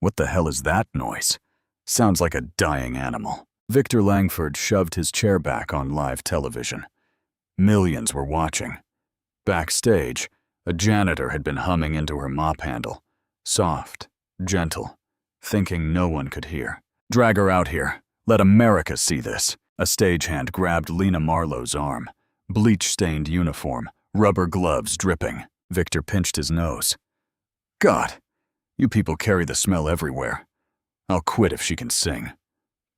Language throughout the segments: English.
What the hell is that noise? Sounds like a dying animal. Victor Langford shoved his chair back on live television. Millions were watching. Backstage, a janitor had been humming into her mop handle. Soft, gentle, thinking no one could hear. Drag her out here. Let America see this. A stagehand grabbed Lena Marlowe's arm. Bleach-stained uniform, rubber gloves dripping. Victor pinched his nose. God, you people carry the smell everywhere. I'll quit if she can sing.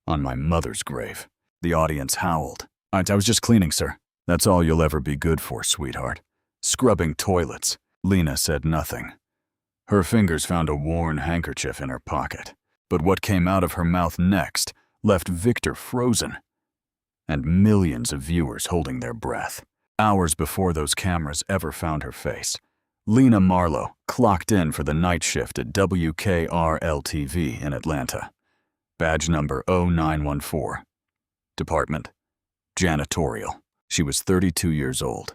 On my mother's grave. The audience howled. I was just cleaning, sir. That's all you'll ever be good for, sweetheart. Scrubbing toilets. Lena said nothing. Her fingers found a worn handkerchief in her pocket. But what came out of her mouth next left Victor frozen. And millions of viewers holding their breath. Hours before those cameras ever found her face, Lena Marlowe clocked in for the night shift at WKRL-TV in Atlanta. Badge number 0914. Department: Janitorial. She was 32 years old,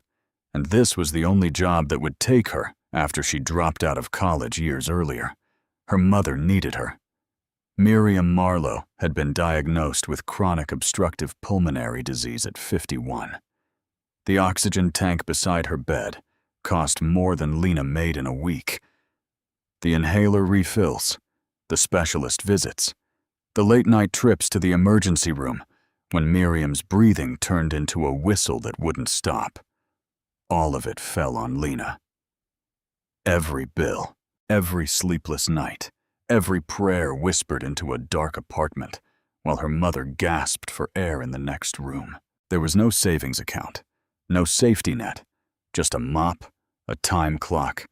and this was the only job that would take her after she dropped out of college years earlier. Her mother needed her. Miriam Marlowe had been diagnosed with chronic obstructive pulmonary disease at 51. The oxygen tank beside her bed cost more than Lena made in a week. The inhaler refills, the specialist visits, the late-night trips to the emergency room when Miriam's breathing turned into a whistle that wouldn't stop. All of it fell on Lena. Every bill, every sleepless night, every prayer whispered into a dark apartment while her mother gasped for air in the next room. There was no savings account, no safety net, just a mop, a time clock,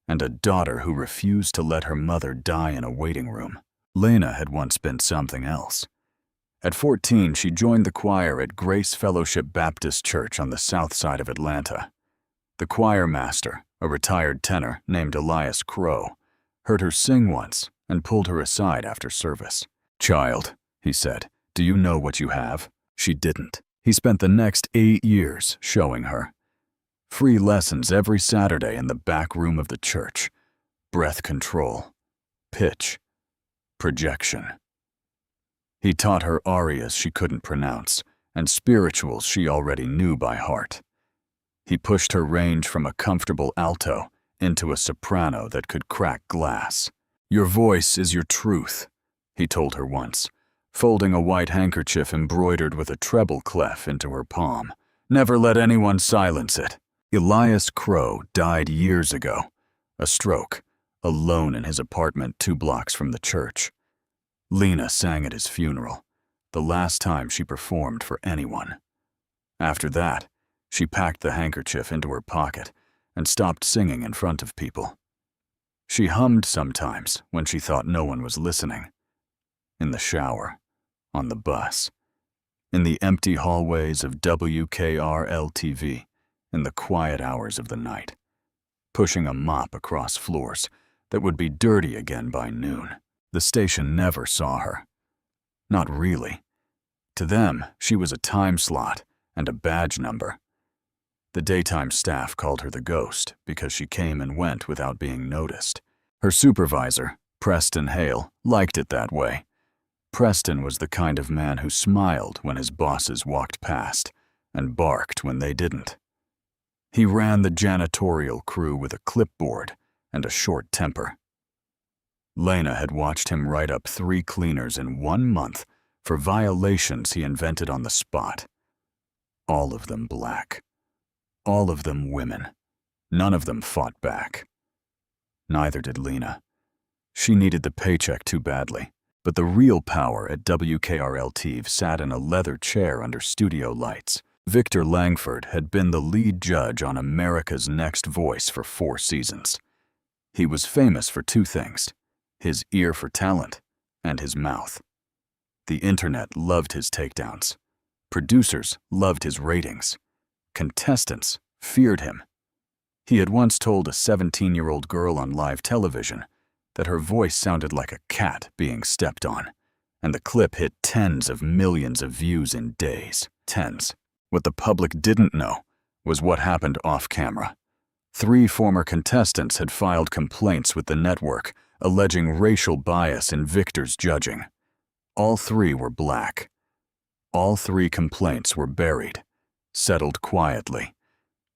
and a daughter who refused to let her mother die in a waiting room. Lena had once been something else. At 14, she joined the choir at Grace Fellowship Baptist Church on the south side of Atlanta. The choir master, a retired tenor named Elias Crow, heard her sing once and pulled her aside after service. "Child," he said, "do you know what you have?" She didn't. He spent the next 8 years showing her. Free lessons every Saturday in the back room of the church. Breath control, pitch, projection. He taught her arias she couldn't pronounce and spirituals she already knew by heart. He pushed her range from a comfortable alto into a soprano that could crack glass. "Your voice is your truth," he told her once, folding a white handkerchief embroidered with a treble clef into her palm. "Never let anyone silence it." Elias Crow died years ago, a stroke, alone in his apartment 2 blocks from the church. Lena sang at his funeral, the last time she performed for anyone. After that, she packed the handkerchief into her pocket and stopped singing in front of people. She hummed sometimes when she thought no one was listening. In the shower, on the bus, in the empty hallways of WKRL-TV, in the quiet hours of the night, pushing a mop across floors that would be dirty again by noon. The station never saw her. Not really. To them, she was a time slot and a badge number. The daytime staff called her the ghost because she came and went without being noticed. Her supervisor, Preston Hale, liked it that way. Preston was the kind of man who smiled when his bosses walked past and barked when they didn't. He ran the janitorial crew with a clipboard and a short temper. Lena had watched him write up 3 cleaners in 1 month for violations he invented on the spot. All of them black. All of them women. None of them fought back. Neither did Lena. She needed the paycheck too badly, but the real power at WKRL-TV sat in a leather chair under studio lights. Victor Langford had been the lead judge on America's Next Voice for 4 seasons. He was famous for 2 things: his ear for talent and his mouth. The internet loved his takedowns. Producers loved his ratings. Contestants feared him. He had once told a 17-year-old girl on live television that her voice sounded like a cat being stepped on, and the clip hit tens of millions of views in days. Tens. What the public didn't know was what happened off camera. 3 former contestants had filed complaints with the network alleging racial bias in Victor's judging. All 3 were black. All 3 complaints were buried, settled quietly,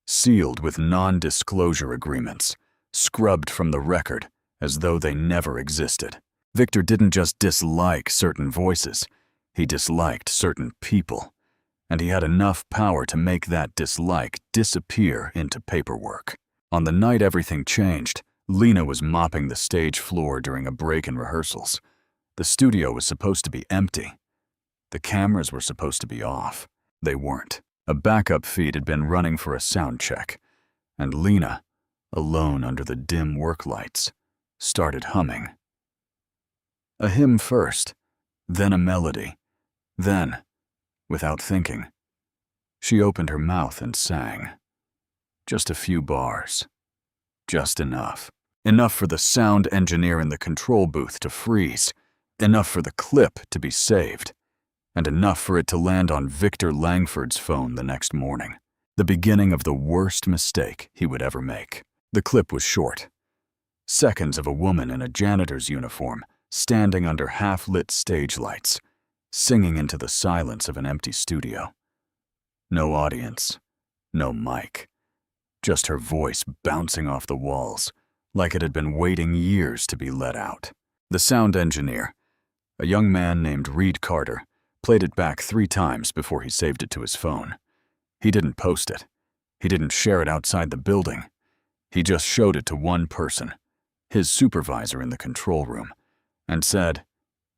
sealed with non-disclosure agreements, scrubbed from the record as though they never existed. Victor didn't just dislike certain voices, he disliked certain people, and he had enough power to make that dislike disappear into paperwork. On the night everything changed, Lena was mopping the stage floor during a break in rehearsals. The studio was supposed to be empty. The cameras were supposed to be off. They weren't. A backup feed had been running for a sound check, and Lena, alone under the dim work lights, started humming. A hymn first, then a melody, then, without thinking, she opened her mouth and sang. Just a few bars. Just enough. Enough for the sound engineer in the control booth to freeze, enough for the clip to be saved, and enough for it to land on Victor Langford's phone the next morning. The beginning of the worst mistake he would ever make. The clip was short. Seconds of a woman in a janitor's uniform standing under half-lit stage lights, singing into the silence of an empty studio. No audience, no mic, just her voice bouncing off the walls like it had been waiting years to be let out. The sound engineer, a young man named Reed Carter, played it back 3 times before he saved it to his phone. He didn't post it. He didn't share it outside the building. He just showed it to one person, his supervisor in the control room, and said,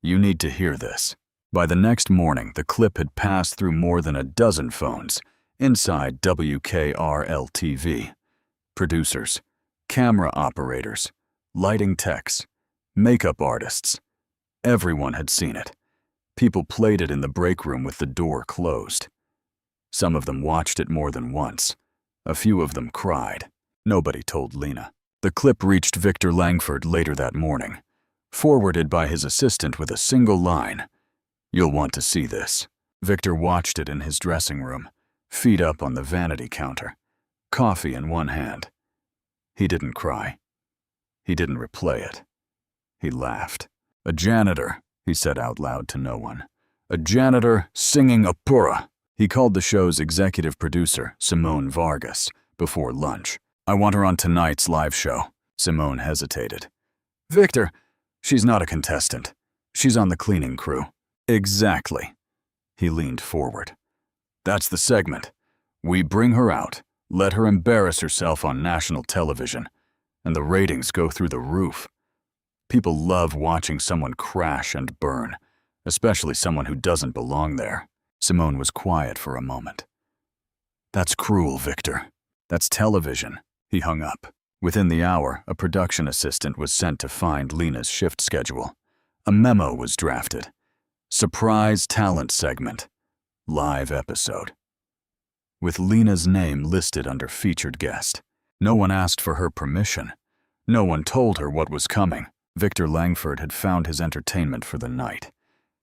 "You need to hear this." By the next morning, the clip had passed through more than a dozen phones inside WKRL-TV. Producers, camera operators, lighting techs, makeup artists. Everyone had seen it. People played it in the break room with the door closed. Some of them watched it more than once. A few of them cried. Nobody told Lena. The clip reached Victor Langford later that morning, forwarded by his assistant with a single line, "You'll want to see this." Victor watched it in his dressing room, feet up on the vanity counter, coffee in one hand. He didn't cry. He didn't replay it. He laughed. "A janitor," he said out loud to no one. "A janitor singing opera." He called the show's executive producer, Simone Vargas, before lunch. "I want her on tonight's live show." Simone hesitated. "Victor, she's not a contestant. She's on the cleaning crew." "Exactly." He leaned forward. "That's the segment. We bring her out, let her embarrass herself on national television, and the ratings go through the roof. People love watching someone crash and burn, especially someone who doesn't belong there." Simone was quiet for a moment. "That's cruel, Victor. That's television." He hung up. Within the hour, a production assistant was sent to find Lena's shift schedule. A memo was drafted. Surprise talent segment. Live episode. With Lena's name listed under featured guest. No one asked for her permission. No one told her what was coming. Victor Langford had found his entertainment for the night.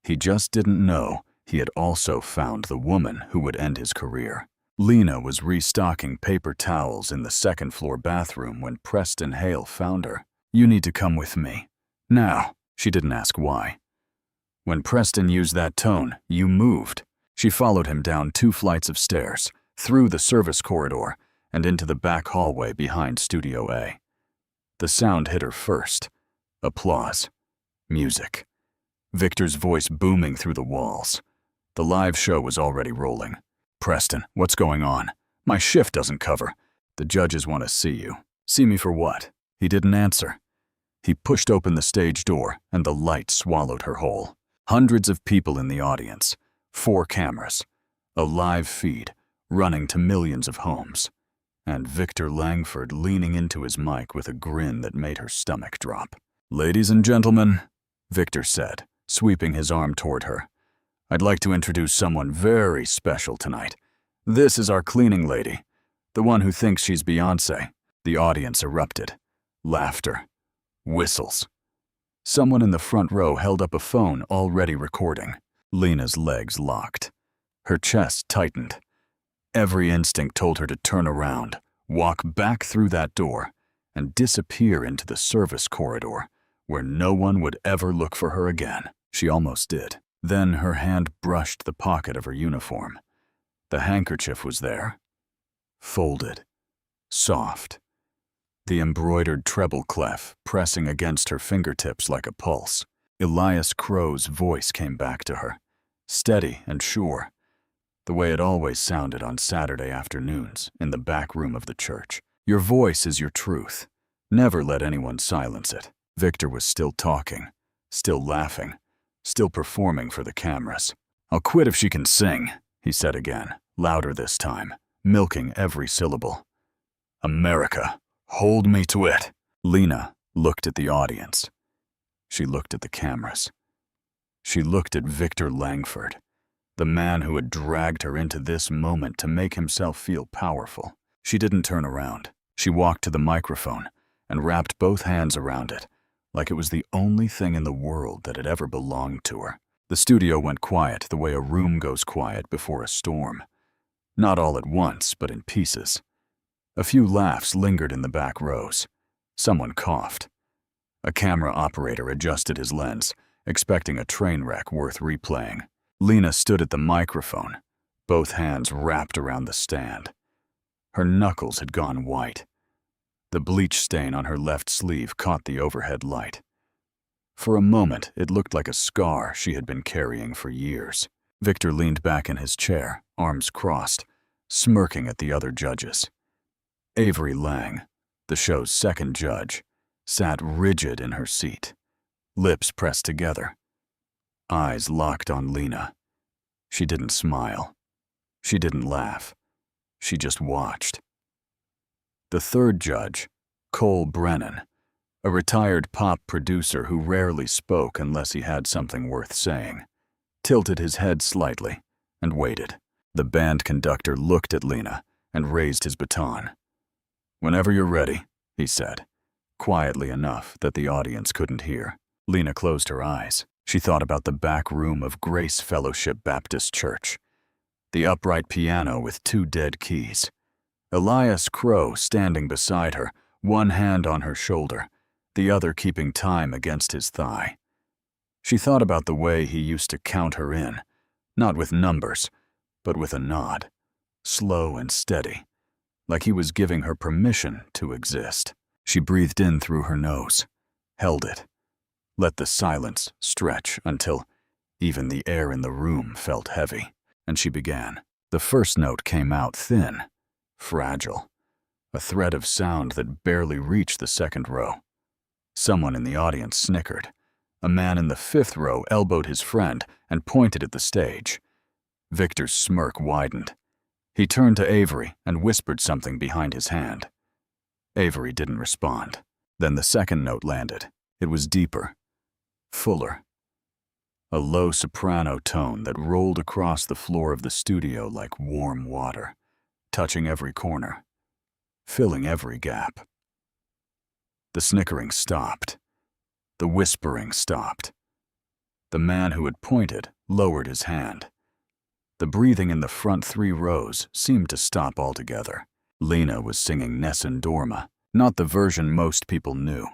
He just didn't know he had also found the woman who would end his career. Lena was restocking paper towels in the second-floor bathroom when Preston Hale found her. "You need to come with me. Now." She didn't ask why. When Preston used that tone, you moved. She followed him down 2 flights of stairs, through the service corridor, and into the back hallway behind Studio A. The sound hit her first. Applause. Music. Victor's voice booming through the walls. The live show was already rolling. "Preston, what's going on? My shift doesn't cover. The judges want to see you." "See me for what?" He didn't answer. He pushed open the stage door, and the light swallowed her whole. Hundreds of people in the audience. 4 cameras. A live feed, running to millions of homes. And Victor Langford leaning into his mic with a grin that made her stomach drop. "Ladies and gentlemen," Victor said, sweeping his arm toward her, "I'd like to introduce someone very special tonight. This is our cleaning lady, the one who thinks she's Beyoncé." The audience erupted. Laughter. Whistles. Someone in the front row held up a phone already recording. Lena's legs locked. Her chest tightened. Every instinct told her to turn around, walk back through that door, and disappear into the service corridor, where no one would ever look for her again. She almost did. Then her hand brushed the pocket of her uniform. The handkerchief was there, folded, soft. The embroidered treble clef pressing against her fingertips like a pulse. Elias Crow's voice came back to her, steady and sure, the way it always sounded on Saturday afternoons in the back room of the church. Your voice is your truth. Never let anyone silence it. Victor was still talking, still laughing, still performing for the cameras. I'll quit if she can sing, he said again, louder this time, milking every syllable. America, hold me to it. Lena looked at the audience. She looked at the cameras. She looked at Victor Langford, the man who had dragged her into this moment to make himself feel powerful. She didn't turn around. She walked to the microphone and wrapped both hands around it, like it was the only thing in the world that had ever belonged to her. The studio went quiet the way a room goes quiet before a storm. Not all at once, but in pieces. A few laughs lingered in the back rows. Someone coughed. A camera operator adjusted his lens, expecting a train wreck worth replaying. Lena stood at the microphone, both hands wrapped around the stand. Her knuckles had gone white. The bleach stain on her left sleeve caught the overhead light. For a moment, it looked like a scar she had been carrying for years. Victor leaned back in his chair, arms crossed, smirking at the other judges. Avery Lang, the show's second judge, sat rigid in her seat, lips pressed together, eyes locked on Lena. She didn't smile. She didn't laugh. She just watched. The third judge, Cole Brennan, a retired pop producer who rarely spoke unless he had something worth saying, tilted his head slightly and waited. The band conductor looked at Lena and raised his baton. Whenever you're ready, he said, quietly enough that the audience couldn't hear. Lena closed her eyes. She thought about the back room of Grace Fellowship Baptist Church, the upright piano with 2 dead keys, Elias Crow standing beside her, one hand on her shoulder, the other keeping time against his thigh. She thought about the way he used to count her in, not with numbers, but with a nod, slow and steady, like he was giving her permission to exist. She breathed in through her nose, held it, let the silence stretch until even the air in the room felt heavy, and she began. The first note came out thin, fragile, a thread of sound that barely reached the second row. Someone in the audience snickered. A man in the 5th row elbowed his friend and pointed at the stage. Victor's smirk widened. He turned to Avery and whispered something behind his hand. Avery didn't respond. Then the second note landed. It was deeper, fuller. A low soprano tone that rolled across the floor of the studio like warm water, touching every corner, filling every gap. The snickering stopped. The whispering stopped. The man who had pointed lowered his hand. The breathing in the front 3 rows seemed to stop altogether. Lena was singing Nessun Dorma, not the version most people knew,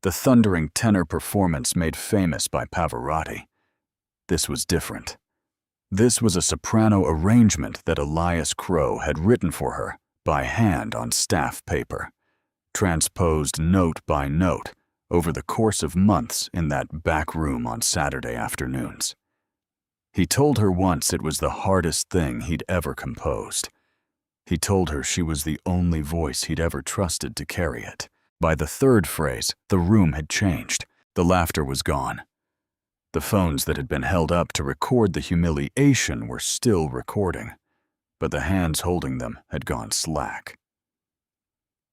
the thundering tenor performance made famous by Pavarotti. This was different. This was a soprano arrangement that Elias Crow had written for her by hand on staff paper, transposed note by note over the course of months in that back room on Saturday afternoons. He told her once it was the hardest thing he'd ever composed. He told her she was the only voice he'd ever trusted to carry it. By the 3rd phrase, the room had changed. The laughter was gone. The phones that had been held up to record the humiliation were still recording, but the hands holding them had gone slack.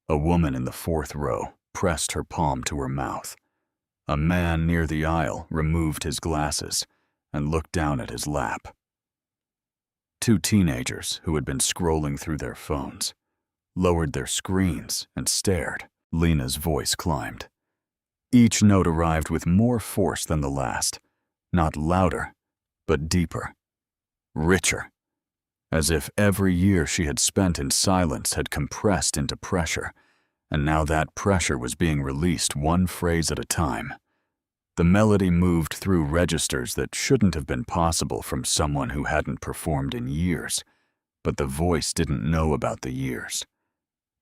A woman in the 4th row pressed her palm to her mouth. A man near the aisle removed his glasses and looked down at his lap. 2 teenagers who had been scrolling through their phones lowered their screens and stared. Lena's voice climbed. Each note arrived with more force than the last, not louder, but deeper, richer, as if every year she had spent in silence had compressed into pressure, and now that pressure was being released one phrase at a time. The melody moved through registers that shouldn't have been possible from someone who hadn't performed in years, but the voice didn't know about the years.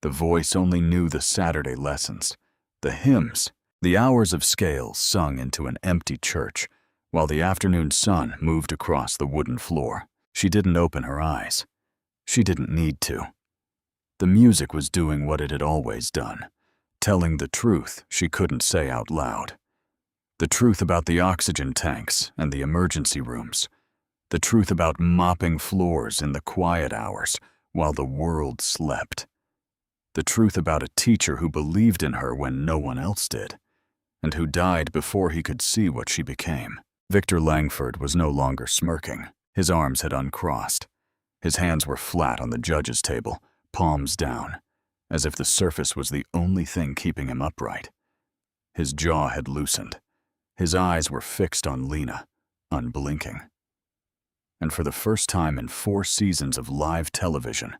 The voice only knew the Saturday lessons, the hymns, the hours of scales sung into an empty church, while the afternoon sun moved across the wooden floor. She didn't open her eyes. She didn't need to. The music was doing what it had always done, telling the truth she couldn't say out loud. The truth about the oxygen tanks and the emergency rooms. The truth about mopping floors in the quiet hours while the world slept. The truth about a teacher who believed in her when no one else did, and who died before he could see what she became. Victor Langford was no longer smirking. His arms had uncrossed. His hands were flat on the judge's table, palms down, as if the surface was the only thing keeping him upright. His jaw had loosened. His eyes were fixed on Lena, unblinking. And for the first time in 4 seasons of live television,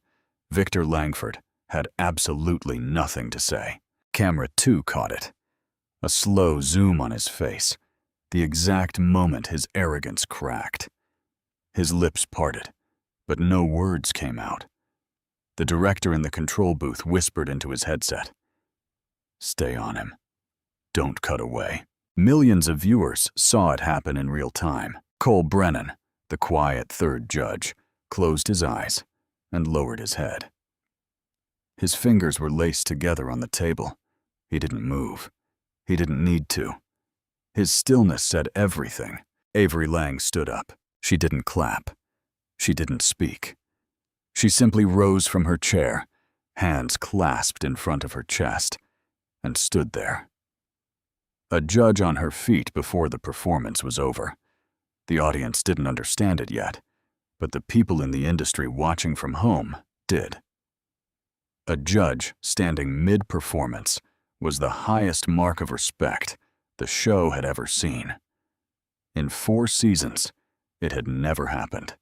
Victor Langford had absolutely nothing to say. Camera 2 caught it. A slow zoom on his face, the exact moment his arrogance cracked. His lips parted, but no words came out. The director in the control booth whispered into his headset, "Stay on him. Don't cut away." Millions of viewers saw it happen in real time. Cole Brennan, the quiet third judge, closed his eyes and lowered his head. His fingers were laced together on the table. He didn't move. He didn't need to. His stillness said everything. Avery Lang stood up. She didn't clap. She didn't speak. She simply rose from her chair, hands clasped in front of her chest, and stood there. A judge on her feet before the performance was over. The audience didn't understand it yet, but the people in the industry watching from home did. A judge standing mid-performance was the highest mark of respect the show had ever seen. In 4 seasons, it had never happened.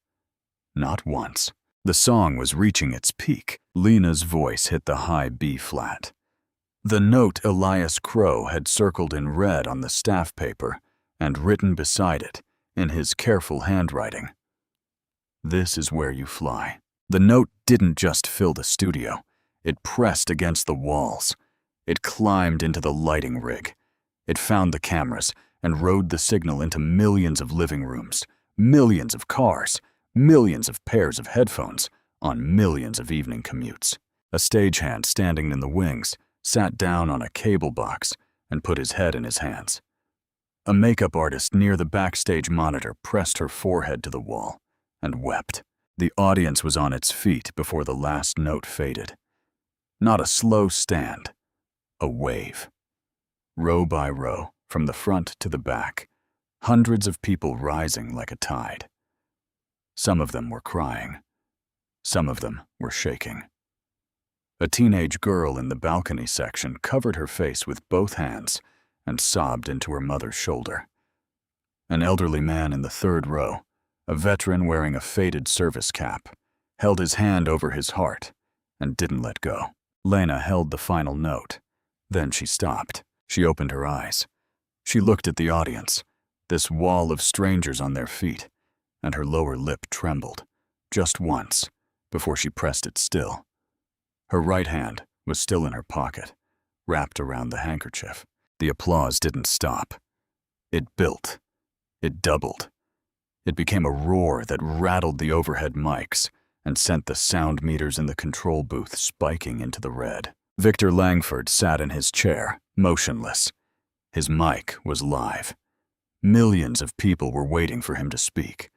Not once. The song was reaching its peak. Lena's voice hit the high B-flat. The note Elias Crow had circled in red on the staff paper and written beside it in his careful handwriting. "This is where you fly." The note didn't just fill the studio. It pressed against the walls. It climbed into the lighting rig. It found the cameras and rode the signal into millions of living rooms, millions of cars, millions of pairs of headphones on millions of evening commutes. A stagehand standing in the wings sat down on a cable box and put his head in his hands. A makeup artist near the backstage monitor pressed her forehead to the wall and wept. The audience was on its feet before the last note faded. Not a slow stand, a wave. Row by row, from the front to the back, hundreds of people rising like a tide. Some of them were crying. Some of them were shaking. A teenage girl in the balcony section covered her face with both hands and sobbed into her mother's shoulder. An elderly man in the 3rd row, a veteran wearing a faded service cap, held his hand over his heart and didn't let go. Lena held the final note. Then she stopped. She opened her eyes. She looked at the audience, this wall of strangers on their feet, and her lower lip trembled, just once, before she pressed it still. Her right hand was still in her pocket, wrapped around the handkerchief. The applause didn't stop. It built. It doubled. It became a roar that rattled the overhead mics and sent the sound meters in the control booth spiking into the red. Victor Langford sat in his chair, motionless. His mic was live. Millions of people were waiting for him to speak.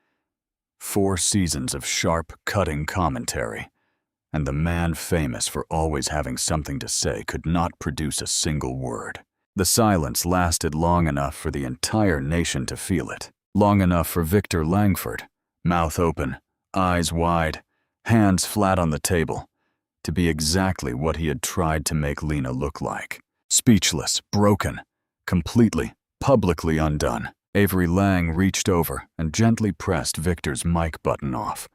4 seasons of sharp, cutting commentary, and the man famous for always having something to say could not produce a single word. The silence lasted long enough for the entire nation to feel it, long enough for Victor Langford, mouth open, eyes wide, hands flat on the table, to be exactly what he had tried to make Lena look like. Speechless, broken, completely, publicly undone. Avery Lang reached over and gently pressed Victor's mic button off.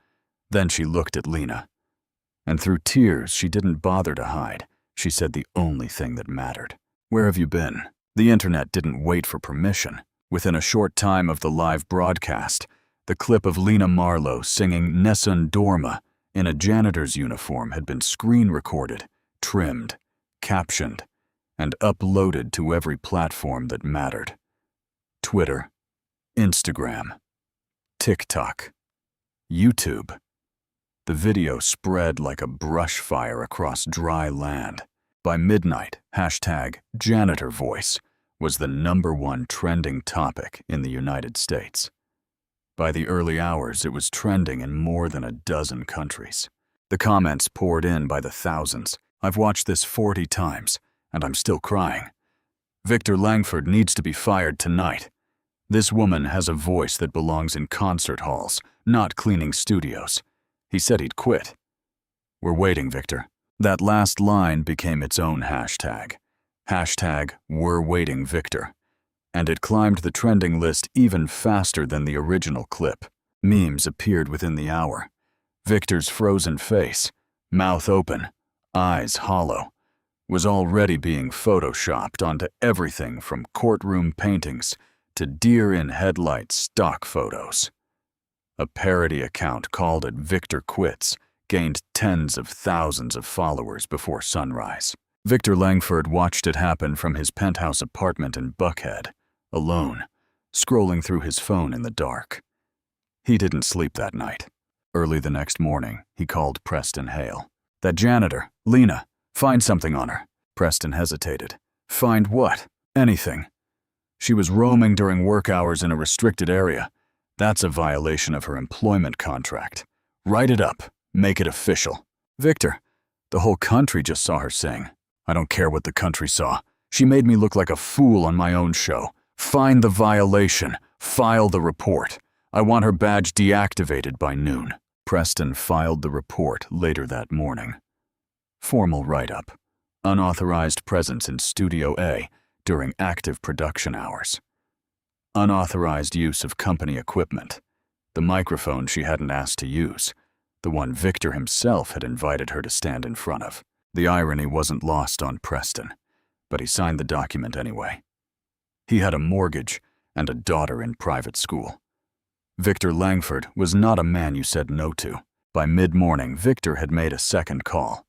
Then she looked at Lena. And through tears she didn't bother to hide, she said the only thing that mattered. "Where have you been?" The internet didn't wait for permission. Within a short time of the live broadcast, the clip of Lena Marlowe singing Nessun Dorma in a janitor's uniform had been screen-recorded, trimmed, captioned, and uploaded to every platform that mattered. Twitter, Instagram, TikTok, YouTube. The video spread like a brush fire across dry land. By midnight, #JanitorVoice was the #1 trending topic in the United States. By the early hours, it was trending in more than a dozen countries. The comments poured in by the thousands. "I've watched this 40 times, and I'm still crying. Victor Langford needs to be fired tonight. This woman has a voice that belongs in concert halls, not cleaning studios. He said he'd quit. We're waiting, Victor." That last line became its own hashtag. #We're waiting Victor. And it climbed the trending list even faster than the original clip. Memes appeared within the hour. Victor's frozen face, mouth open, eyes hollow, was already being photoshopped onto everything from courtroom paintings to deer-in-headlights stock photos. A parody account called it Victor Quits gained tens of thousands of followers before sunrise. Victor Langford watched it happen from his penthouse apartment in Buckhead, alone, scrolling through his phone in the dark. He didn't sleep that night. Early the next morning, he called Preston Hale. "That janitor, Lena, find something on her." Preston hesitated. "Find what?" "Anything. She was roaming during work hours in a restricted area. That's a violation of her employment contract. Write it up. Make it official." "Victor, the whole country just saw her sing." "I don't care what the country saw. She made me look like a fool on my own show. Find the violation. File the report. I want her badge deactivated by noon." Preston filed the report later that morning. Formal write-up. Unauthorized presence in Studio A during active production hours. Unauthorized use of company equipment. The microphone she hadn't asked to use. The one Victor himself had invited her to stand in front of. The irony wasn't lost on Preston, but he signed the document anyway. He had a mortgage and a daughter in private school. Victor Langford was not a man you said no to. By mid-morning, Victor had made a second call,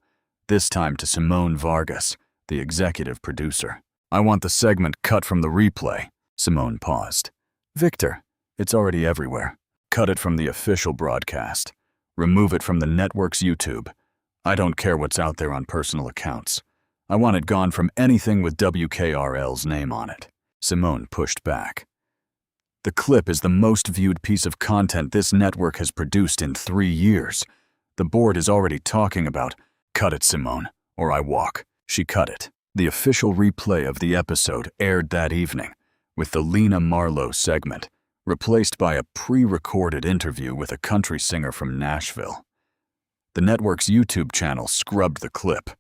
this time to Simone Vargas, the executive producer. "I want the segment cut from the replay." Simone paused. "Victor, it's already everywhere. Cut it from the official broadcast. Remove it from the network's YouTube. I don't care what's out there on personal accounts. I want it gone from anything with WKRL's name on it." Simone pushed back. "The clip is the most viewed piece of content this network has produced in 3 years. The board is already talking about—" "Cut it, Simone, or I walk." She cut it. The official replay of the episode aired that evening, with the Lena Marlowe segment, replaced by a pre-recorded interview with a country singer from Nashville. The network's YouTube channel scrubbed the clip.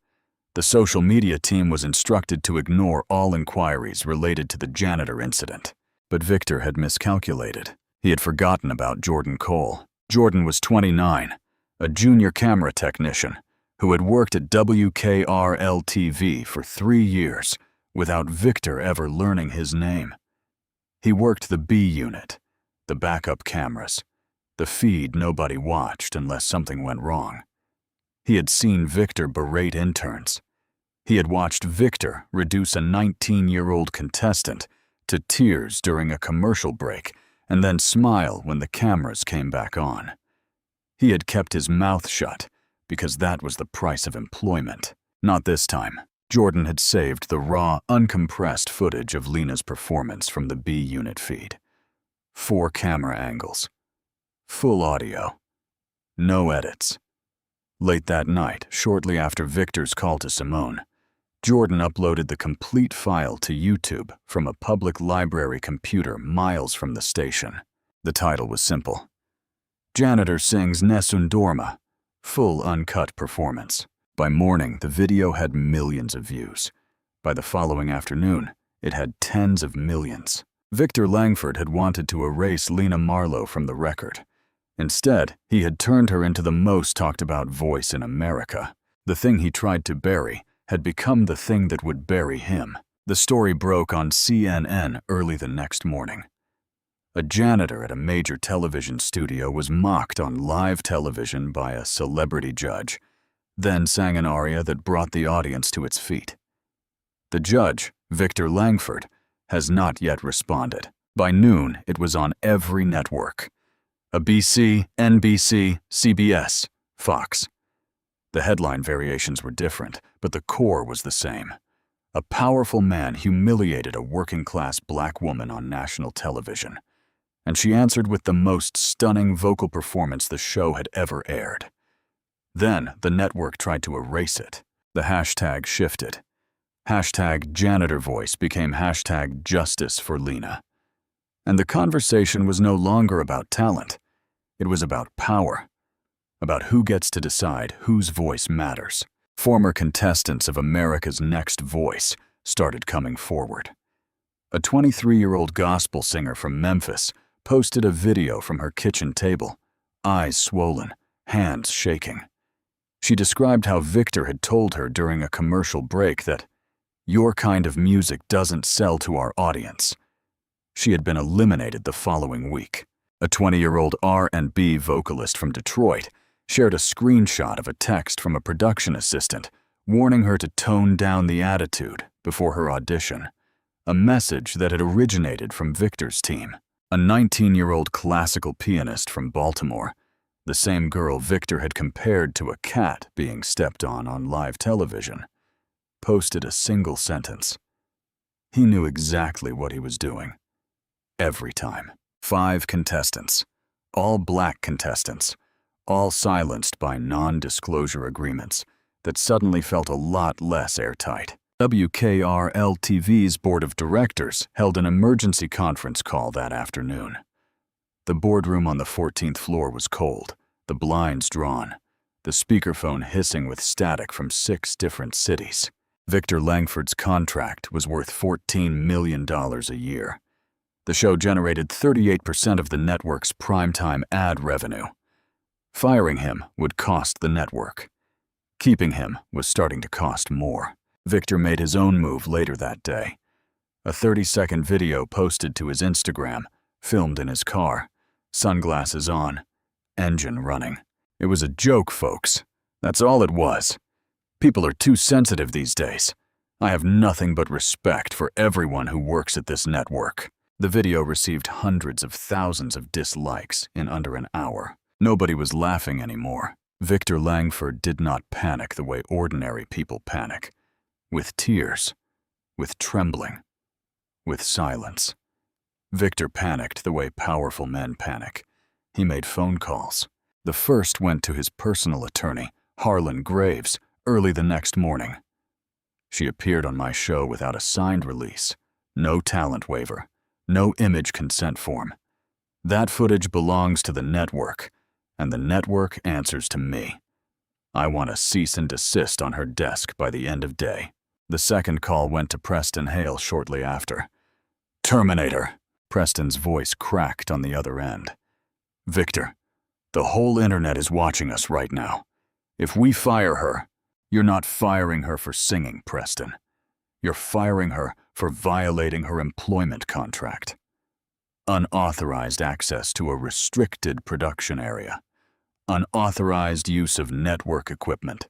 The social media team was instructed to ignore all inquiries related to the janitor incident. But Victor had miscalculated. He had forgotten about Jordan Cole. Jordan was 29, a junior camera technician who had worked at WKRL-TV for 3 years without Victor ever learning his name. He worked the B unit, the backup cameras, the feed nobody watched unless something went wrong. He had seen Victor berate interns. He had watched Victor reduce a 19-year-old contestant to tears during a commercial break and then smile when the cameras came back on. He had kept his mouth shut because that was the price of employment. Not this time. Jordan had saved the raw, uncompressed footage of Lena's performance from the B unit feed. 4 camera angles. Full audio. No edits. Late that night, shortly after Victor's call to Simone, Jordan uploaded the complete file to YouTube from a public library computer miles from the station. The title was simple. "Janitor sings Nessun Dorma. Full uncut performance." By morning, the video had millions of views. By the following afternoon, it had tens of millions. Victor Langford had wanted to erase Lena Marlowe from the record. Instead, he had turned her into the most talked about voice in America. The thing he tried to bury had become the thing that would bury him. The story broke on CNN early the next morning. A janitor at a major television studio was mocked on live television by a celebrity judge, then sang an aria that brought the audience to its feet. The judge, Victor Langford, has not yet responded. By noon, it was on every network: ABC, NBC, CBS, Fox. The headline variations were different, but the core was the same. A powerful man humiliated a working-class black woman on national television, and she answered with the most stunning vocal performance the show had ever aired. Then the network tried to erase it. The hashtag shifted. Hashtag janitor voice became hashtag justice for Lena. And the conversation was no longer about talent. It was about power, about who gets to decide whose voice matters. Former contestants of America's Next Voice started coming forward. A 23-year-old gospel singer from Memphis posted a video from her kitchen table, eyes swollen, hands shaking. She described how Victor had told her during a commercial break that "your kind of music doesn't sell to our audience." She had been eliminated the following week. A 20-year-old R&B vocalist from Detroit shared a screenshot of a text from a production assistant warning her to tone down the attitude before her audition, a message that had originated from Victor's team. A 19-year-old classical pianist from Baltimore, the same girl Victor had compared to a cat being stepped on live television, posted a single sentence. He knew exactly what he was doing. Every time. 5 contestants, all black contestants, all silenced by non-disclosure agreements that suddenly felt a lot less airtight. WKRL-TV's board of directors held an emergency conference call that afternoon. The boardroom on the 14th floor was cold, the blinds drawn, the speakerphone hissing with static from 6 different cities. Victor Langford's contract was worth $14 million a year. The show generated 38% of the network's primetime ad revenue. Firing him would cost the network. Keeping him was starting to cost more. Victor made his own move later that day. A 30-second video posted to his Instagram, filmed in his car, sunglasses on, engine running. It was a joke, folks. That's all it was. People are too sensitive these days. I have nothing but respect for everyone who works at this network. The video received hundreds of thousands of dislikes in under an hour. Nobody was laughing anymore. Victor Langford did not panic the way ordinary people panic. With tears, with trembling, with silence. Victor panicked the way powerful men panic. He made phone calls. The first went to his personal attorney, Harlan Graves, early the next morning. She appeared on my show without a signed release, no talent waiver, no image consent form. That footage belongs to the network, and the network answers to me. I want a cease and desist on her desk by the end of day. The second call went to Preston Hale shortly after. Terminator. Preston's voice cracked on the other end. Victor, the whole internet is watching us right now. If we fire her, you're not firing her for singing, Preston. You're firing her for violating her employment contract. Unauthorized access to a restricted production area. Unauthorized use of network equipment.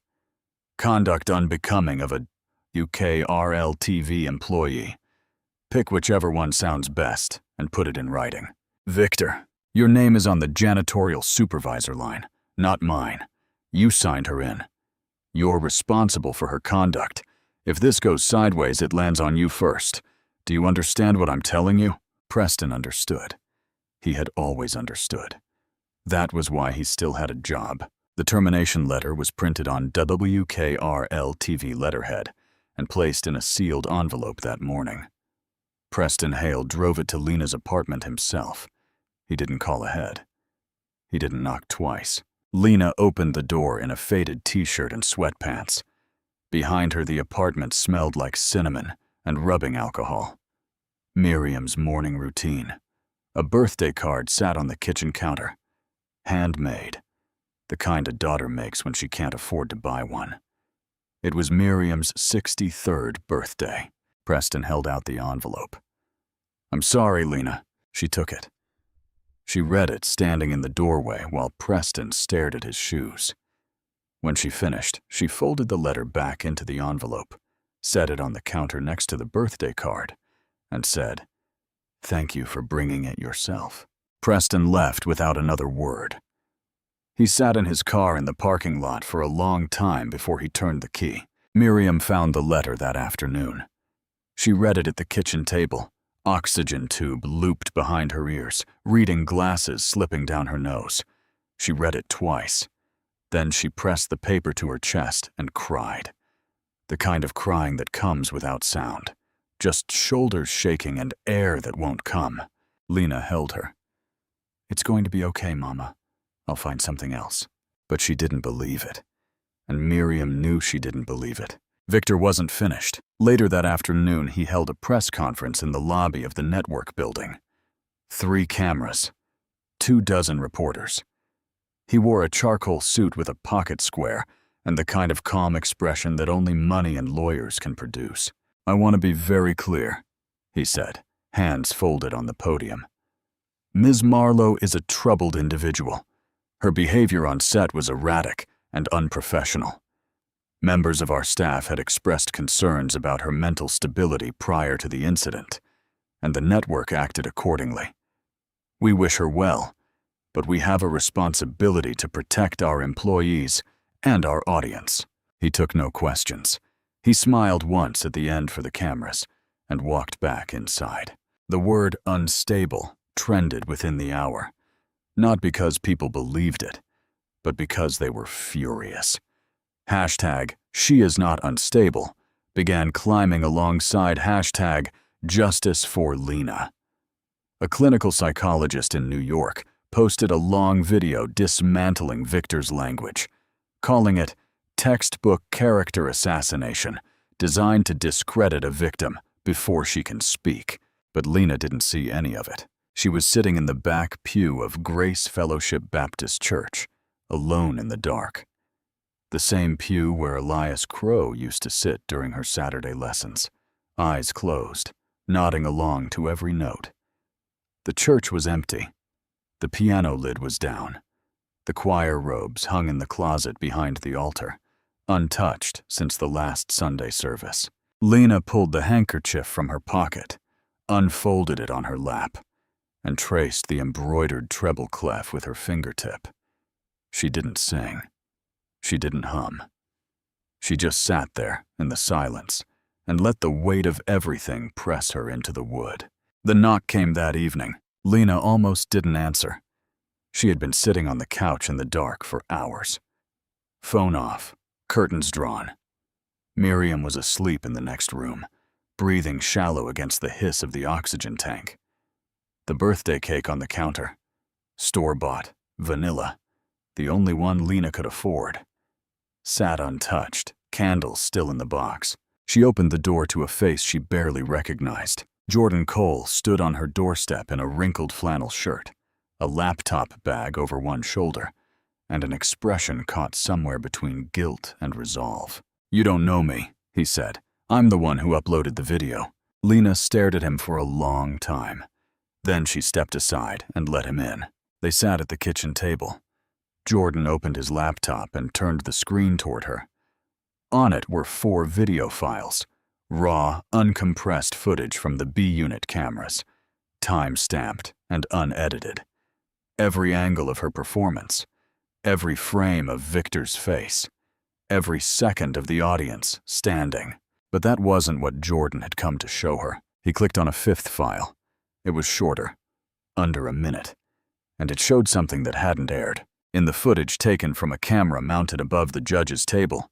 Conduct unbecoming of a UKRL-TV employee. Pick whichever one sounds best and put it in writing. Victor, your name is on the janitorial supervisor line, not mine. You signed her in. You're responsible for her conduct. If this goes sideways, it lands on you first. Do you understand what I'm telling you? Preston understood. He had always understood. That was why he still had a job. The termination letter was printed on WKRL-TV letterhead and placed in a sealed envelope that morning. Preston Hale drove it to Lena's apartment himself. He didn't call ahead. He didn't knock twice. Lena opened the door in a faded t-shirt and sweatpants. Behind her, the apartment smelled like cinnamon and rubbing alcohol. Miriam's morning routine. A birthday card sat on the kitchen counter. Handmade. The kind a daughter makes when she can't afford to buy one. It was Miriam's 63rd birthday. Preston held out the envelope. "I'm sorry, Lena." She took it. She read it standing in the doorway while Preston stared at his shoes. When she finished, she folded the letter back into the envelope, set it on the counter next to the birthday card, and said, "Thank you for bringing it yourself." Preston left without another word. He sat in his car in the parking lot for a long time before he turned the key. Miriam found the letter that afternoon. She read it at the kitchen table, oxygen tube looped behind her ears, reading glasses slipping down her nose. She read it twice. Then she pressed the paper to her chest and cried. The kind of crying that comes without sound. Just shoulders shaking and air that won't come. Lena held her. "It's going to be okay, Mama. I'll find something else." But she didn't believe it. And Miriam knew she didn't believe it. Victor wasn't finished. Later that afternoon, he held a press conference in the lobby of the network building. 3 cameras, 24 reporters. He wore a charcoal suit with a pocket square and the kind of calm expression that only money and lawyers can produce. "I want to be very clear," he said, hands folded on the podium. "Ms. Marlowe is a troubled individual. Her behavior on set was erratic and unprofessional. Members of our staff had expressed concerns about her mental stability prior to the incident, and the network acted accordingly. We wish her well, but we have a responsibility to protect our employees and our audience." He took no questions. He smiled once at the end for the cameras and walked back inside. The word unstable trended within the hour, not because people believed it, but because they were furious. Hashtag "She is not unstable" began climbing alongside hashtag "Justice for Lena." A clinical psychologist in New York posted a long video dismantling Victor's language, calling it textbook character assassination, designed to discredit a victim before she can speak. But Lena didn't see any of it. She was sitting in the back pew of Grace Fellowship Baptist Church, alone in the dark. The same pew where Elias Crow used to sit during her Saturday lessons, eyes closed, nodding along to every note. The church was empty. The piano lid was down. The choir robes hung in the closet behind the altar, untouched since the last Sunday service. Lena pulled the handkerchief from her pocket, unfolded it on her lap, and traced the embroidered treble clef with her fingertip. She didn't sing. She didn't hum. She just sat there in the silence and let the weight of everything press her into the wood. The knock came that evening. Lena almost didn't answer. She had been sitting on the couch in the dark for hours. Phone off, curtains drawn. Miriam was asleep in the next room, breathing shallow against the hiss of the oxygen tank. The birthday cake on the counter, store-bought, vanilla, the only one Lena could afford, sat untouched, candles still in the box. She opened the door to a face she barely recognized. Jordan Cole stood on her doorstep in a wrinkled flannel shirt, a laptop bag over one shoulder, and an expression caught somewhere between guilt and resolve. "You don't know me," he said. "I'm the one who uploaded the video." Lena stared at him for a long time. Then she stepped aside and let him in. They sat at the kitchen table. Jordan opened his laptop and turned the screen toward her. On it were 4 video files, raw, uncompressed footage from the B-Unit cameras, time-stamped and unedited. Every angle of her performance, every frame of Victor's face, every second of the audience standing. But that wasn't what Jordan had come to show her. He clicked on a 5th file. It was shorter, under a minute, and it showed something that hadn't aired. In the footage taken from a camera mounted above the judge's table,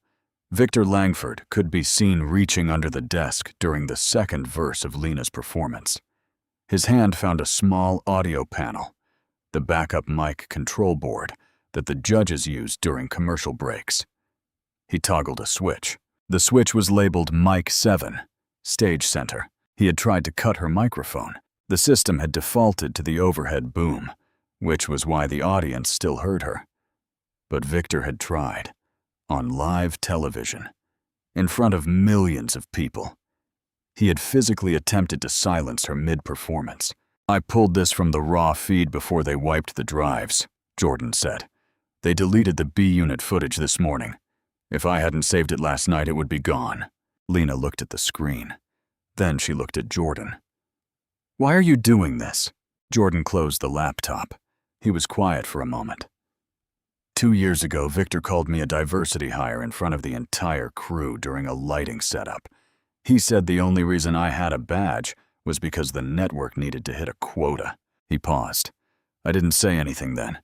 Victor Langford could be seen reaching under the desk during the second verse of Lena's performance. His hand found a small audio panel, the backup mic control board that the judges used during commercial breaks. He toggled a switch. The switch was labeled Mic 7, Stage Center. He had tried to cut her microphone. The system had defaulted to the overhead boom, which was why the audience still heard her. But Victor had tried, on live television, in front of millions of people. He had physically attempted to silence her mid-performance. "I pulled this from the raw feed before they wiped the drives," Jordan said. "They deleted the B-unit footage this morning. If I hadn't saved it last night, it would be gone." Lena looked at the screen. Then she looked at Jordan. "Why are you doing this?" Jordan closed the laptop. He was quiet for a moment. 2 years ago, Victor called me a diversity hire in front of the entire crew during a lighting setup. He said the only reason I had a badge was because the network needed to hit a quota." He paused. "I didn't say anything then.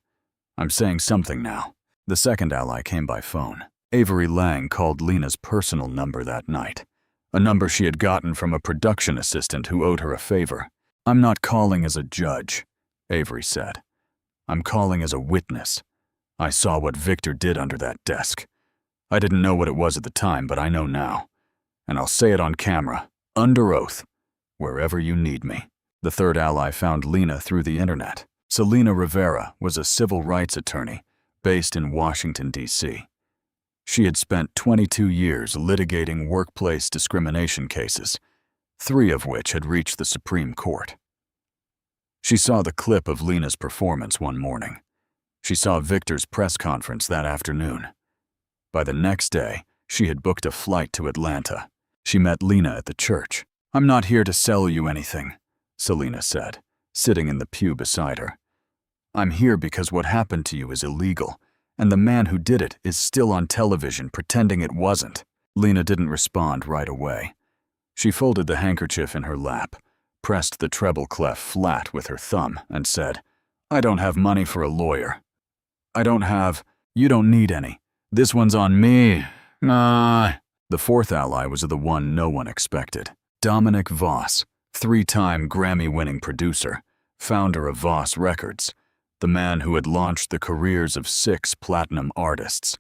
I'm saying something now." The second ally came by phone. Avery Lang called Lena's personal number that night, a number she had gotten from a production assistant who owed her a favor. "I'm not calling as a judge," Avery said. "I'm calling as a witness. I saw what Victor did under that desk. I didn't know what it was at the time, but I know now. And I'll say it on camera, under oath, wherever you need me." The third ally found Lena through the internet. Selena Rivera was a civil rights attorney based in Washington, D.C. She had spent 22 years litigating workplace discrimination cases, 3 of which had reached the Supreme Court. She saw the clip of Lena's performance one morning. She saw Victor's press conference that afternoon. By the next day, she had booked a flight to Atlanta. She met Lena at the church. "I'm not here to sell you anything," Selena said, sitting in the pew beside her. "I'm here because what happened to you is illegal, and the man who did it is still on television pretending it wasn't." Lena didn't respond right away. She folded the handkerchief in her lap, pressed the treble clef flat with her thumb, and said, "I don't have money for a lawyer. You don't need any. This one's on me. The fourth ally was the one no one expected. Dominic Voss, 3-time Grammy-winning producer, founder of Voss Records, the man who had launched the careers of 6 platinum artists,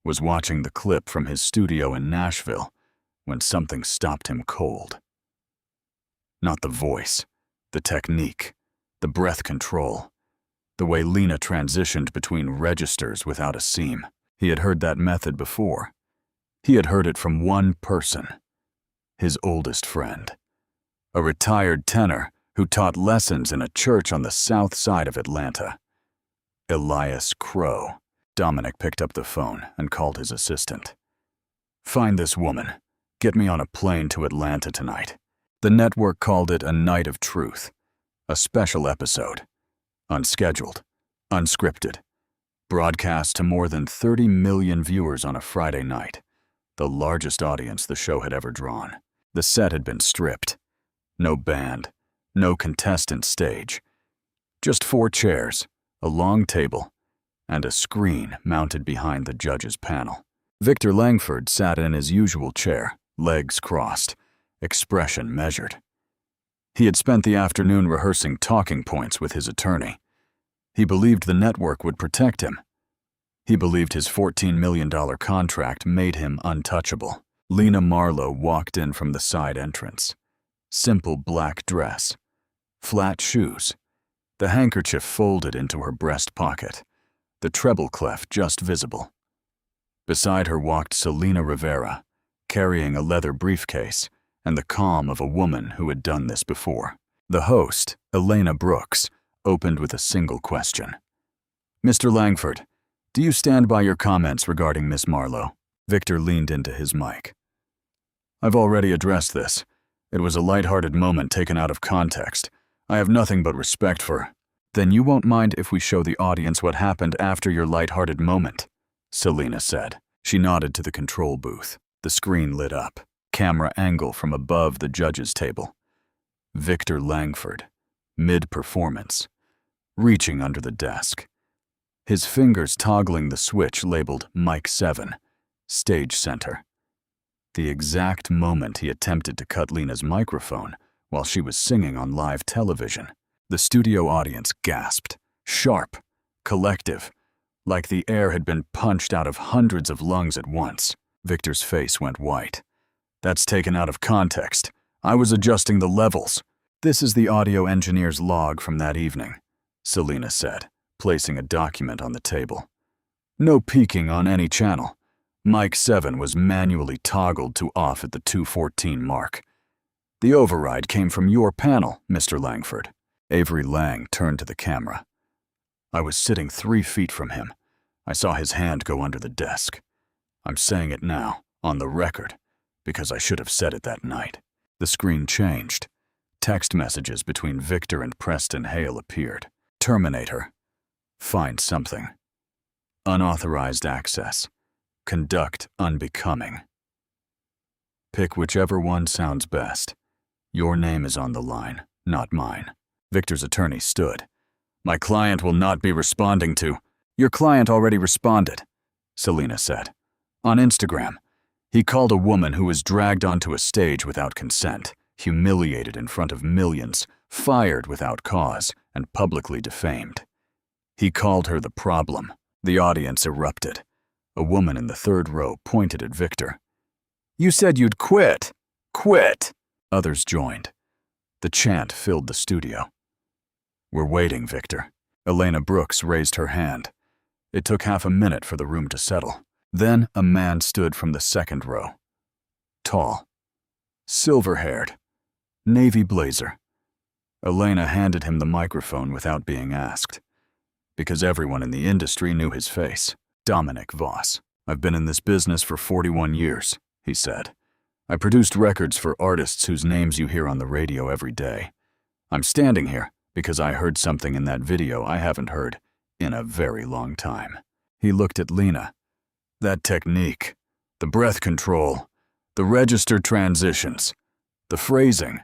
was watching the clip from his studio in Nashville when something stopped him cold. Not the voice, the technique, the breath control, the way Lena transitioned between registers without a seam. He had heard that method before. He had heard it from one person, his oldest friend, a retired tenor who taught lessons in a church on the south side of Atlanta. Elias Crow. Dominic picked up the phone and called his assistant. "Find this woman. Get me on a plane to Atlanta tonight." The network called it a night of truth, a special episode, unscheduled, unscripted, broadcast to more than 30 million viewers on a Friday night, the largest audience the show had ever drawn. The set had been stripped. No band, no contestant stage. Just 4 chairs, a long table, and a screen mounted behind the judges' panel. Victor Langford sat in his usual chair, legs crossed, expression measured. He had spent the afternoon rehearsing talking points with his attorney. He believed the network would protect him. He believed his $14 million contract made him untouchable. Lena Marlowe walked in from the side entrance. Simple black dress, flat shoes, the handkerchief folded into her breast pocket, the treble clef just visible. Beside her walked Selena Rivera, carrying a leather briefcase and the calm of a woman who had done this before. The host, Elena Brooks, opened with a single question. "Mr. Langford, do you stand by your comments regarding Miss Marlowe?" Victor leaned into his mic. "I've already addressed this. It was a lighthearted moment taken out of context. I have nothing but respect for—" "Then you won't mind if we show the audience what happened after your lighthearted moment," Selena said. She nodded to the control booth. The screen lit up. Camera angle from above the judges' table. Victor Langford, mid-performance, reaching under the desk, his fingers toggling the switch labeled Mic 7, Stage Center. The exact moment he attempted to cut Lena's microphone while she was singing on live television. The studio audience gasped, sharp, collective, like the air had been punched out of hundreds of lungs at once. Victor's face went white. "That's taken out of context. I was adjusting the levels." "This is the audio engineer's log from that evening," Selena said, placing a document on the table. "No peaking on any channel. Mic 7 was manually toggled to off at the 2:14 mark. The override came from your panel, Mr. Langford. Avery Lang turned to the camera. I was sitting 3 feet from him. I saw his hand go under the desk. I'm saying it now, on the record, because I should have said it that night. The screen changed. Text messages between Victor and Preston Hale appeared. Terminator. Find something. Unauthorized access. Conduct unbecoming. Pick whichever one sounds best. Your name is on the line, not mine. Victor's attorney stood. My client will not be responding to. Your client already responded, Selena said. On Instagram. He called a woman who was dragged onto a stage without consent, humiliated in front of millions, fired without cause, and publicly defamed. He called her the problem. The audience erupted. A woman in the 3rd row pointed at Victor. You said you'd quit. Quit! Others joined. The chant filled the studio. We're waiting, Victor. Elena Brooks raised her hand. It took half a minute for the room to settle. Then a man stood from the 2nd row. Tall. Silver-haired. Navy blazer. Elena handed him the microphone without being asked. Because everyone in the industry knew his face. Dominic Voss. I've been in this business for 41 years, he said. I produced records for artists whose names you hear on the radio every day. I'm standing here because I heard something in that video I haven't heard in a very long time. He looked at Lena. That technique, the breath control, the register transitions, the phrasing.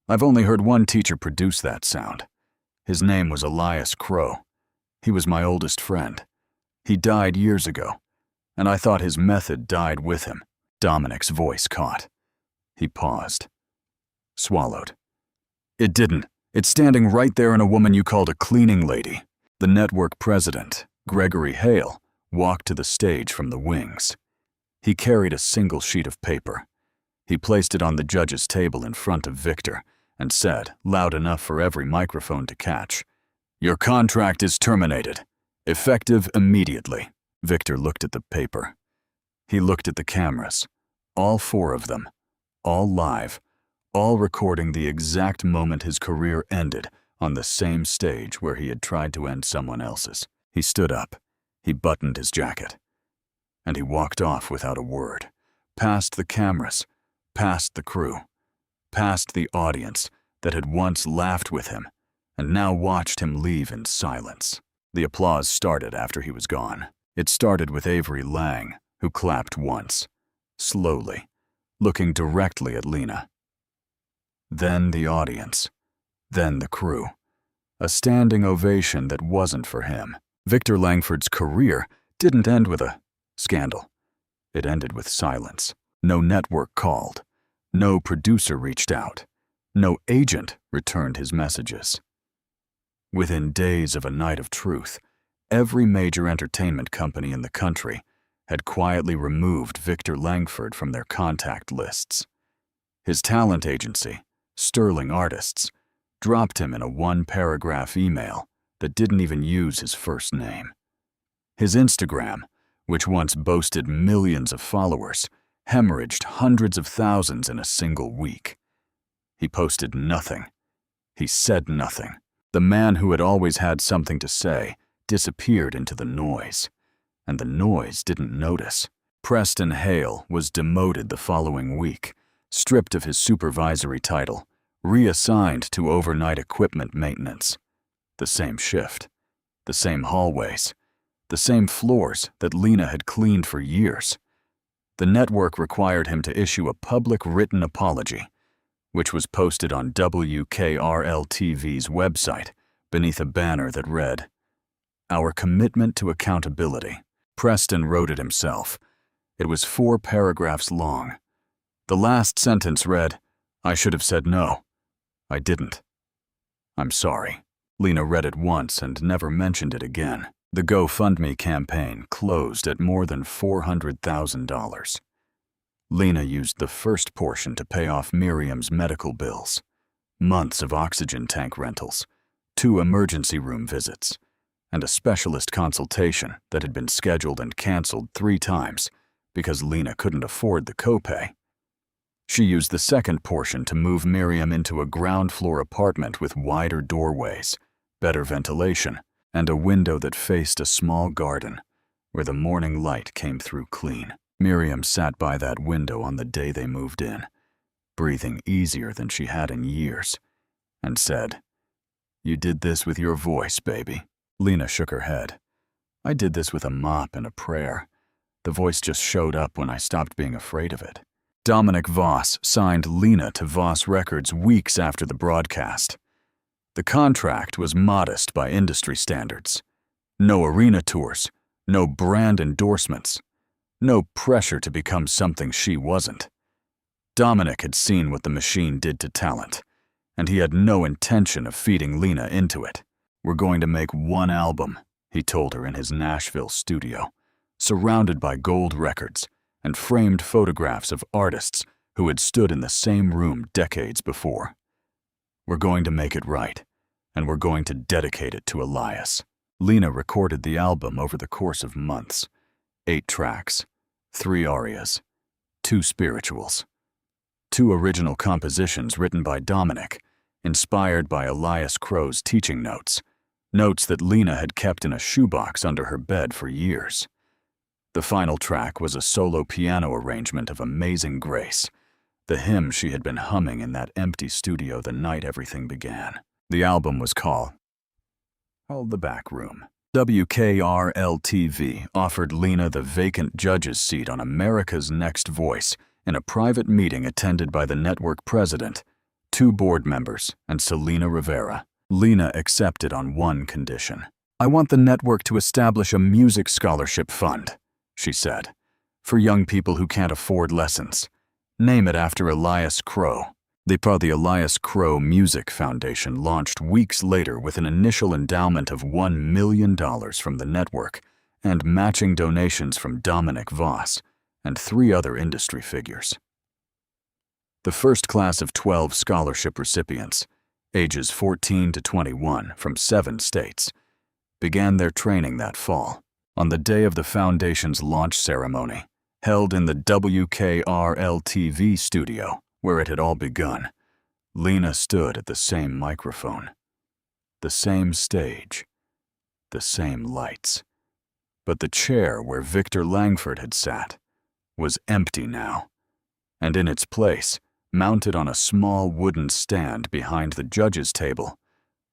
I've only heard one teacher produce that sound. His name was Elias Crow. He was my oldest friend. He died years ago, and I thought his method died with him. Dominic's voice caught. He paused. Swallowed. It didn't. It's standing right there in a woman you called a cleaning lady. The network president, Gregory Hale, walked to the stage from the wings. He carried a single sheet of paper. He placed it on the judge's table in front of Victor and said, loud enough for every microphone to catch, Your contract is terminated. Effective immediately. Victor looked at the paper. He looked at the cameras. All 4 of them. All live. All recording the exact moment his career ended on the same stage where he had tried to end someone else's. He stood up. He buttoned his jacket. And he walked off without a word. Past the cameras. Past the crew. Past the audience that had once laughed with him and now watched him leave in silence. The applause started after he was gone. It started with Avery Lang, who clapped once, slowly, looking directly at Lena. Then the audience. Then the crew. A standing ovation that wasn't for him. Victor Langford's career didn't end with a scandal. It ended with silence. No network called. No producer reached out. No agent returned his messages. Within days of a night of truth, every major entertainment company in the country had quietly removed Victor Langford from their contact lists. His talent agency, Sterling Artists, dropped him in a 1-paragraph email that didn't even use his first name. His Instagram, which once boasted millions of followers, hemorrhaged hundreds of thousands in a single week. He posted nothing. He said nothing. The man who had always had something to say disappeared into the noise, and the noise didn't notice. Preston Hale was demoted the following week, stripped of his supervisory title, reassigned to overnight equipment maintenance. The same shift, the same hallways, the same floors that Lena had cleaned for years. The network required him to issue a public written apology, which was posted on WKRL-TV's website beneath a banner that read, Our commitment to accountability. Preston wrote it himself. It was 4 paragraphs long. The last sentence read, I should have said no. I didn't. I'm sorry. Lena read it once and never mentioned it again. The GoFundMe campaign closed at more than $400,000. Lena used the first portion to pay off Miriam's medical bills, months of oxygen tank rentals, 2 emergency room visits, and a specialist consultation that had been scheduled and canceled 3 times because Lena couldn't afford the copay. She used the second portion to move Miriam into a ground-floor apartment with wider doorways, better ventilation, and a window that faced a small garden where the morning light came through clean. Miriam sat by that window on the day they moved in, breathing easier than she had in years, and said, "You did this with your voice, baby." Lena shook her head. "I did this with a mop and a prayer. The voice just showed up when I stopped being afraid of it." Dominic Voss signed Lena to Voss Records weeks after the broadcast. The contract was modest by industry standards. No arena tours, no brand endorsements, no pressure to become something she wasn't. Dominic had seen what the machine did to talent, and he had no intention of feeding Lena into it. "We're going to make one album," he told her in his Nashville studio, surrounded by gold records and framed photographs of artists who had stood in the same room decades before. "We're going to make it right, and we're going to dedicate it to Elias." Lena recorded the album over the course of months. 8 tracks, 3 arias, 2 spirituals, 2 original compositions written by Dominic, inspired by Elias Crow's teaching notes, notes that Lena had kept in a shoebox under her bed for years. The final track was a solo piano arrangement of Amazing Grace, the hymn she had been humming in that empty studio the night everything began. The album was called The Back Room. WKRL-TV offered Lena the vacant judge's seat on America's Next Voice in a private meeting attended by the network president, 2 board members, and Selena Rivera. Lena accepted on one condition. "I want the network to establish a music scholarship fund," she said, "for young people who can't afford lessons. Name it after Elias Crow." The Elias Crow Music Foundation launched weeks later with an initial endowment of $1 million from the network and matching donations from Dominic Voss and 3 other industry figures. The first class of 12 scholarship recipients, ages 14 to 21 from 7 states, began their training that fall. On the day of the foundation's launch ceremony, held in the WKRL-TV studio, where it had all begun, Lena stood at the same microphone, the same stage, the same lights. But the chair where Victor Langford had sat was empty now, and in its place, mounted on a small wooden stand behind the judge's table,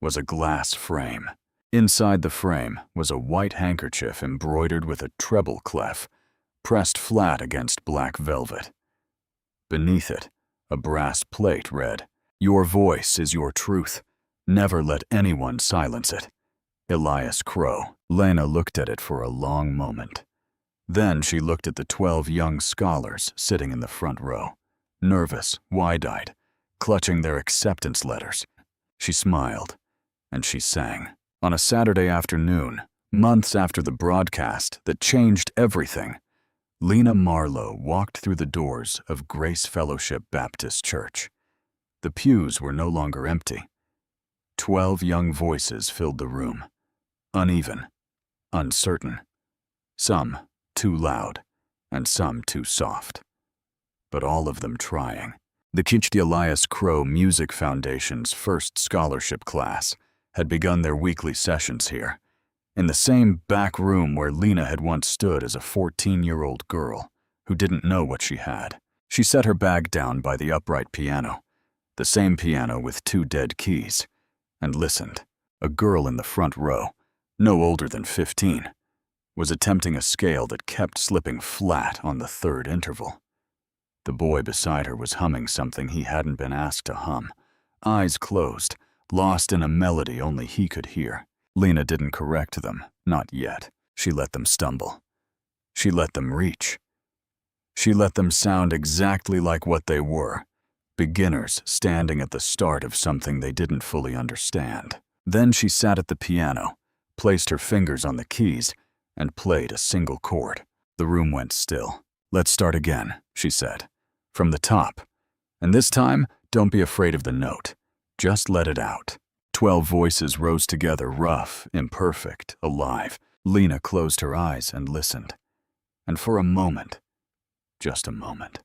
was a glass frame. Inside the frame was a white handkerchief embroidered with a treble clef, pressed flat against black velvet. Beneath it, a brass plate read, "Your voice is your truth. Never let anyone silence it. Elias Crow." Lena looked at it for a long moment. Then she looked at the 12 young scholars sitting in the front row, nervous, wide-eyed, clutching their acceptance letters. She smiled, and she sang. On a Saturday afternoon, months after the broadcast that changed everything, Lena Marlowe walked through the doors of Grace Fellowship Baptist Church. The pews were no longer empty. 12 young voices filled the room, uneven, uncertain, some too loud and some too soft, but all of them trying. The Elias Crow Music Foundation's first scholarship class had begun their weekly sessions here, in the same back room where Lena had once stood as a 14-year-old girl who didn't know what she had. She set her bag down by the upright piano, the same piano with 2 dead keys, and listened. A girl in the front row, no older than 15, was attempting a scale that kept slipping flat on the 3rd interval. The boy beside her was humming something he hadn't been asked to hum, eyes closed, lost in a melody only he could hear. Lena didn't correct them, not yet. She let them stumble. She let them reach. She let them sound exactly like what they were, beginners standing at the start of something they didn't fully understand. Then she sat at the piano, placed her fingers on the keys, and played a single chord. The room went still. "Let's start again," she said, "from the top. And this time, don't be afraid of the note. Just let it out." 12 voices rose together, rough, imperfect, alive. Lena closed her eyes and listened. And for a moment, just a moment,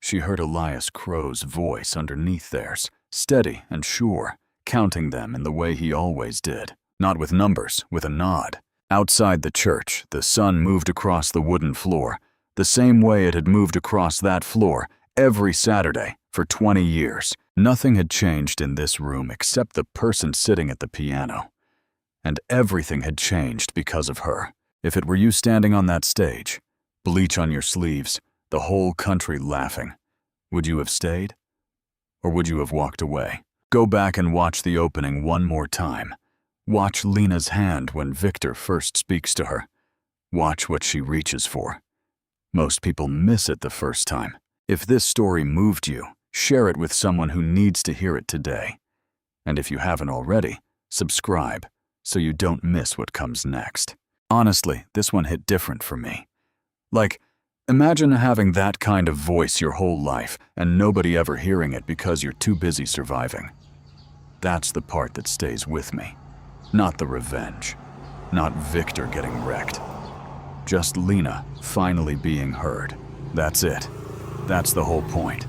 She heard Elias Crow's voice underneath theirs, steady and sure, counting them in the way he always did. Not with numbers, with a nod. Outside the church, the sun moved across the wooden floor, the same way it had moved across that floor every Saturday for 20 years. Nothing had changed in this room except the person sitting at the piano. And everything had changed because of her. If it were you standing on that stage, bleach on your sleeves, the whole country laughing, would you have stayed? Or would you have walked away? Go back and watch the opening one more time. Watch Lena's hand when Victor first speaks to her. Watch what she reaches for. Most people miss it the first time. If this story moved you, share it with someone who needs to hear it today. And if you haven't already, subscribe so you don't miss what comes next. Honestly, this one hit different for me. Like, imagine having that kind of voice your whole life and nobody ever hearing it because you're too busy surviving. That's the part that stays with me. Not the revenge. Not Victor getting wrecked. Just Lena finally being heard. That's it. That's the whole point.